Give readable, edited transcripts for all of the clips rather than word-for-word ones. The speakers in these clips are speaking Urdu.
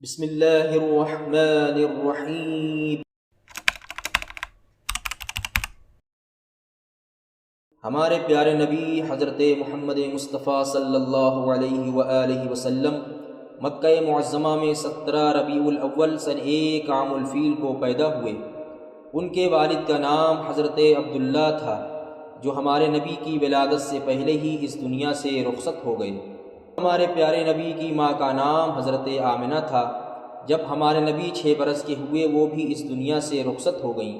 بسم اللہ الرحمن الرحیم۔ ہمارے پیارے نبی حضرت محمد مصطفیٰ صلی اللہ علیہ وآلہ وسلم مکہ معظمہ میں 17 ربیع الاول سن 1 عام الفیل کو پیدا ہوئے۔ ان کے والد کا نام حضرت عبداللہ تھا، جو ہمارے نبی کی ولادت سے پہلے ہی اس دنیا سے رخصت ہو گئے۔ ہمارے پیارے نبی کی ماں کا نام حضرت آمنہ تھا۔ جب ہمارے نبی 6 برس کے ہوئے وہ بھی اس دنیا سے رخصت ہو گئیں۔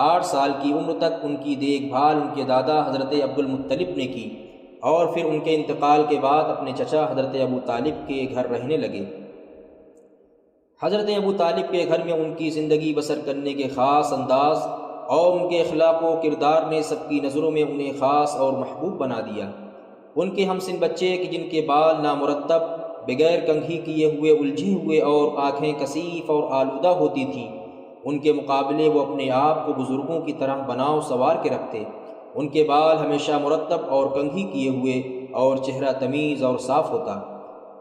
8 سال کی عمر تک ان کی دیکھ بھال ان کے دادا حضرت عبد المطلب نے کی، اور پھر ان کے انتقال کے بعد اپنے چچا حضرت ابو طالب کے گھر رہنے لگے۔ حضرت ابو طالب کے گھر میں ان کی زندگی بسر کرنے کے خاص انداز اور ان کے اخلاق و کردار نے سب کی نظروں میں انہیں خاص اور محبوب بنا دیا۔ ان کے ہمسن بچے کہ جن کے بال نامرتب، بغیر کنگھی کیے ہوئے الجھے ہوئے اور آنکھیں کثیف اور آلودہ ہوتی تھیں، ان کے مقابلے وہ اپنے آپ کو بزرگوں کی طرح بناؤ سنوار کے رکھتے۔ ان کے بال ہمیشہ مرتب اور کنگھی کیے ہوئے اور چہرہ تمیز اور صاف ہوتا۔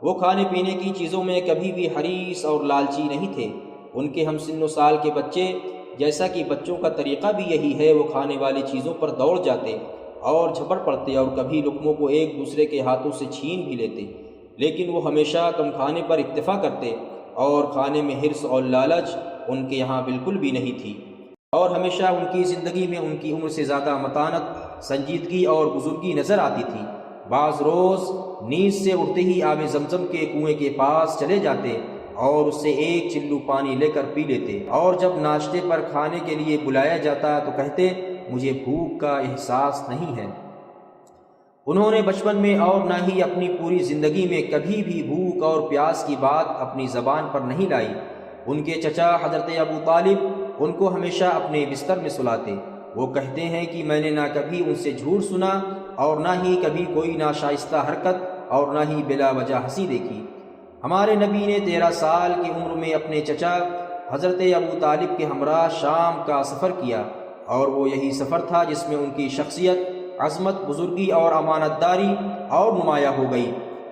وہ کھانے پینے کی چیزوں میں کبھی بھی حریص اور لالچی نہیں تھے۔ ان کے ہمسن و سال کے بچے، جیسا کہ بچوں کا طریقہ بھی یہی ہے، وہ کھانے والی چیزوں پر دوڑ جاتے اور جھپٹ پڑتے اور کبھی لقموں کو ایک دوسرے کے ہاتھوں سے چھین بھی لیتے، لیکن وہ ہمیشہ کم کھانے پر اکتفا کرتے، اور کھانے میں حرص اور لالچ ان کے یہاں بالکل بھی نہیں تھی، اور ہمیشہ ان کی زندگی میں ان کی عمر سے زیادہ متانت، سنجیدگی اور بزرگی نظر آتی تھی۔ بعض روز نیند سے اٹھتے ہی آب زمزم کے کنویں کے پاس چلے جاتے اور اس سے ایک چلو پانی لے کر پی لیتے، اور جب ناشتے پر کھانے کے لیے بلایا جاتا تو کہتے، مجھے بھوک کا احساس نہیں ہے۔ انہوں نے بچپن میں اور نہ ہی اپنی پوری زندگی میں کبھی بھی بھوک اور پیاس کی بات اپنی زبان پر نہیں لائی۔ ان کے چچا حضرت ابو طالب ان کو ہمیشہ اپنے بستر میں سلاتے۔ وہ کہتے ہیں کہ میں نے نہ کبھی ان سے جھوٹ سنا اور نہ ہی کبھی کوئی ناشائستہ حرکت اور نہ ہی بلا وجہ ہنسی دیکھی۔ ہمارے نبی نے 13 سال کی عمر میں اپنے چچا حضرت ابو طالب کے ہمراہ شام کا سفر کیا، اور وہ یہی سفر تھا جس میں ان کی شخصیت، عظمت، بزرگی اور امانت داری اور نمایاں ہو گئی۔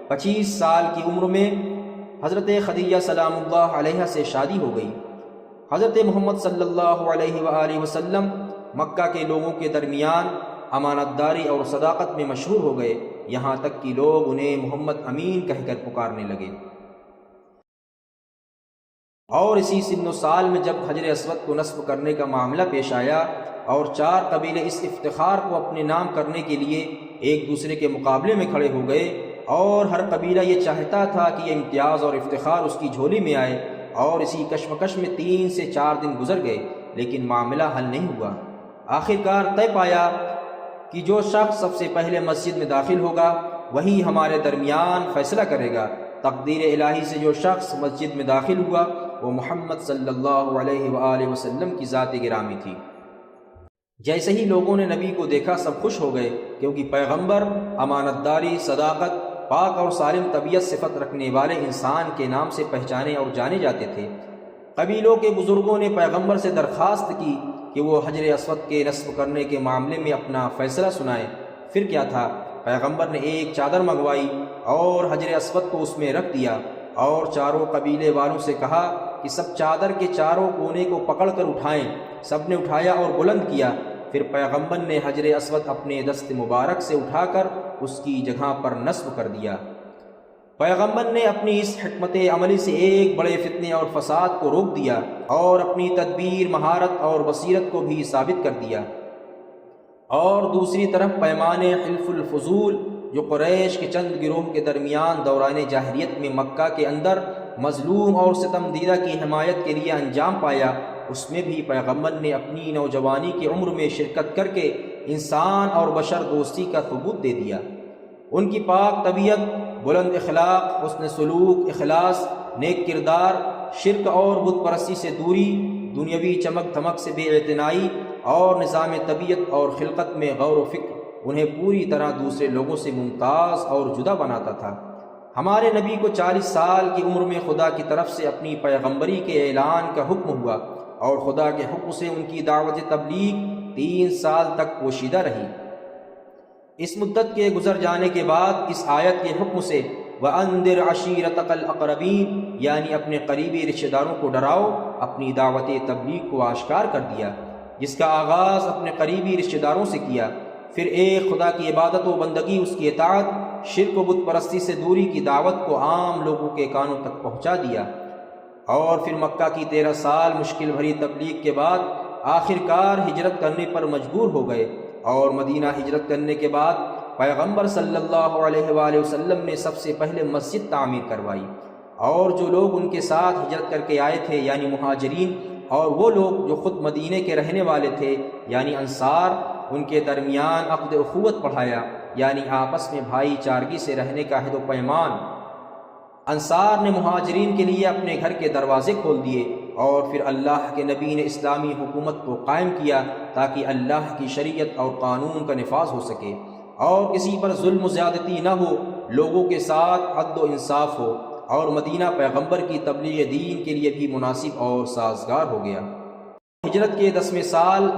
25 سال کی عمر میں حضرت خدیجہ سلام اللہ علیہا سے شادی ہو گئی۔ حضرت محمد صلی اللہ علیہ وآلہ وسلم مکہ کے لوگوں کے درمیان امانت داری اور صداقت میں مشہور ہو گئے، یہاں تک کہ لوگ انہیں محمد امین کہہ کر پکارنے لگے۔ اور اسی سن و سال میں جب حجر اسود کو نصب کرنے کا معاملہ پیش آیا اور 4 قبیلے اس افتخار کو اپنے نام کرنے کے لیے ایک دوسرے کے مقابلے میں کھڑے ہو گئے، اور ہر قبیلہ یہ چاہتا تھا کہ یہ امتیاز اور افتخار اس کی جھولی میں آئے، اور اسی کشمکش میں 3 سے 4 دن گزر گئے، لیکن معاملہ حل نہیں ہوا۔ آخرکار طے پایا کہ جو شخص سب سے پہلے مسجد میں داخل ہوگا وہی ہمارے درمیان فیصلہ کرے گا۔ تقدیر الہی سے جو شخص مسجد میں داخل ہوا وہ محمد صلی اللہ علیہ وآلہ وسلم کی ذات گرامی تھی۔ جیسے ہی لوگوں نے نبی کو دیکھا سب خوش ہو گئے، کیونکہ پیغمبر امانت داری، صداقت، پاک اور سالم طبیعت صفت رکھنے والے انسان کے نام سے پہچانے اور جانے جاتے تھے۔ قبیلوں کے بزرگوں نے پیغمبر سے درخواست کی کہ وہ حجر اسود کے نصب کرنے کے معاملے میں اپنا فیصلہ سنائے۔ پھر کیا تھا، پیغمبر نے ایک چادر منگوائی اور حجر اسود کو اس میں رکھ دیا، اور چاروں قبیلے والوں سے کہا کہ سب چادر کے چاروں کونے کو پکڑ کر اٹھائیں۔ سب نے اٹھایا اور بلند کیا۔ پھر پیغمبر نے حجر اسود اپنے دست مبارک سے اٹھا کر اس کی جگہ پر نصب کر دیا۔ پیغمبر نے اپنی اس حکمت عملی سے ایک بڑے فتنے اور فساد کو روک دیا، اور اپنی تدبیر، مہارت اور بصیرت کو بھی ثابت کر دیا۔ اور دوسری طرف پیمانے حلف الفضول جو قریش کے چند گروہ کے درمیان دوران جاہلیت میں مکہ کے اندر مظلوم اور ستم دیدہ کی حمایت کے لیے انجام پایا، اس میں بھی پیغمبر نے اپنی نوجوانی کی عمر میں شرکت کر کے انسان اور بشر دوستی کا ثبوت دے دیا۔ ان کی پاک طبیعت، بلند اخلاق، حسن سلوک، اخلاص، نیک کردار، شرک اور بت پرستی سے دوری، دنیاوی چمک دھمک سے بے اعتنائی اور نظام طبیعت اور خلقت میں غور و فکر انہیں پوری طرح دوسرے لوگوں سے ممتاز اور جدا بناتا تھا۔ ہمارے نبی کو 40 سال کی عمر میں خدا کی طرف سے اپنی پیغمبری کے اعلان کا حکم ہوا، اور خدا کے حکم سے ان کی دعوت تبلیغ 3 سال تک پوشیدہ رہی۔ اس مدت کے گزر جانے کے بعد اس آیت کے حکم سے وَأَنذِرْ عَشِيرَتَكَ الْأَقْرَبِينَ یعنی اپنے قریبی رشتہ داروں کو ڈراؤ، اپنی دعوت تبلیغ کو آشکار کر دیا، جس کا آغاز اپنے قریبی رشتہ داروں سے کیا، پھر ایک خدا کی عبادت و بندگی، اس کی اطاعت، شرک و بت پرستی سے دوری کی دعوت کو عام لوگوں کے کانوں تک پہنچا دیا۔ اور پھر مکہ کی 13 سال مشکل بھری تبلیغ کے بعد آخر کار ہجرت کرنے پر مجبور ہو گئے، اور مدینہ ہجرت کرنے کے بعد پیغمبر صلی اللہ علیہ وآلہ وسلم نے سب سے پہلے مسجد تعمیر کروائی، اور جو لوگ ان کے ساتھ ہجرت کر کے آئے تھے یعنی مہاجرین، اور وہ لوگ جو خود مدینے کے رہنے والے تھے یعنی انصار، ان کے درمیان عقد اخوت پڑھایا، یعنی آپس میں بھائی چارگی سے رہنے کا عہد و پیمان۔ انصار نے مہاجرین کے لیے اپنے گھر کے دروازے کھول دیے، اور پھر اللہ کے نبی نے اسلامی حکومت کو قائم کیا تاکہ اللہ کی شریعت اور قانون کا نفاذ ہو سکے، اور کسی پر ظلم و زیادتی نہ ہو، لوگوں کے ساتھ عدل و انصاف ہو، اور مدینہ پیغمبر کی تبلیغ دین کے لیے بھی مناسب اور سازگار ہو گیا۔ ہجرت کے 10ویں سال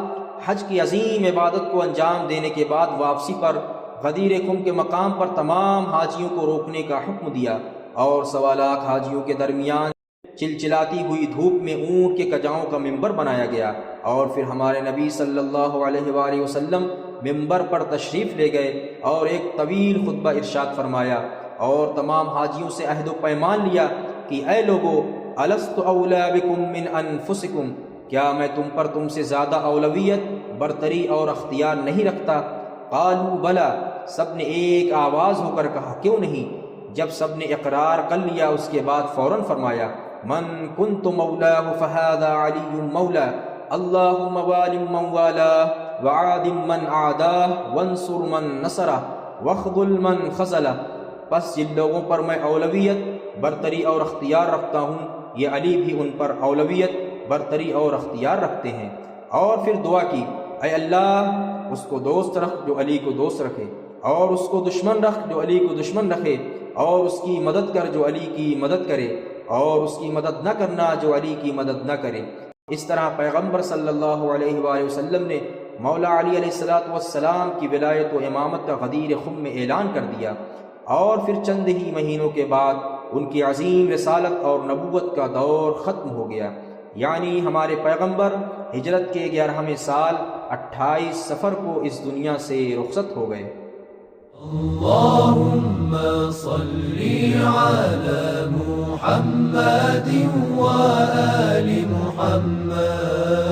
حج کی عظیم عبادت کو انجام دینے کے بعد واپسی پر غدیر خم کے مقام پر تمام حاجیوں کو روکنے کا حکم دیا، اور 1.25 لاکھ حاجیوں کے درمیان چلچلاتی ہوئی دھوپ میں اونٹ کے کجاؤں کا ممبر بنایا گیا، اور پھر ہمارے نبی صلی اللہ علیہ وآلہ وسلم ممبر پر تشریف لے گئے اور ایک طویل خطبہ ارشاد فرمایا، اور تمام حاجیوں سے عہد و پیمان لیا کہ اے لوگو، الست اولی بکم من انفسکم، کیا میں تم سے زیادہ اولویت، برتری اور اختیار نہیں رکھتا؟ قالوا بلا، سب نے ایک آواز ہو کر کہا کیوں نہیں۔ جب سب نے اقرار کر لیا اس کے بعد فوراً فرمایا، من کنت مولاہ فہذا علی مولا، اللہم وال من والاہ وعادم من عاداہ وانصر من نصرہ واخذل من خذلہ۔ پس جن لوگوں پر میں اولویت، برتری اور اختیار رکھتا ہوں، یہ علی بھی ان پر اولویت، برتری اور اختیار رکھتے ہیں۔ اور پھر دعا کی، اے اللہ، اس کو دوست رکھ جو علی کو دوست رکھے، اور اس کو دشمن رکھ جو علی کو دشمن رکھے، اور اس کی مدد کر جو علی کی مدد کرے، اور اس کی مدد نہ کرنا جو علی کی مدد نہ کرے۔ اس طرح پیغمبر صلی اللہ علیہ وآلہ وسلم نے مولا علی علیہ السلام کی ولایت و امامت کا غدیر خم میں اعلان کر دیا، اور پھر چند ہی مہینوں کے بعد ان کی عظیم رسالت اور نبوت کا دور ختم ہو گیا، یعنی ہمارے پیغمبر ہجرت کے 11ویں سال 28 صفر کو اس دنیا سے رخصت ہو گئے۔ اللهم صل على محمد وآل محمد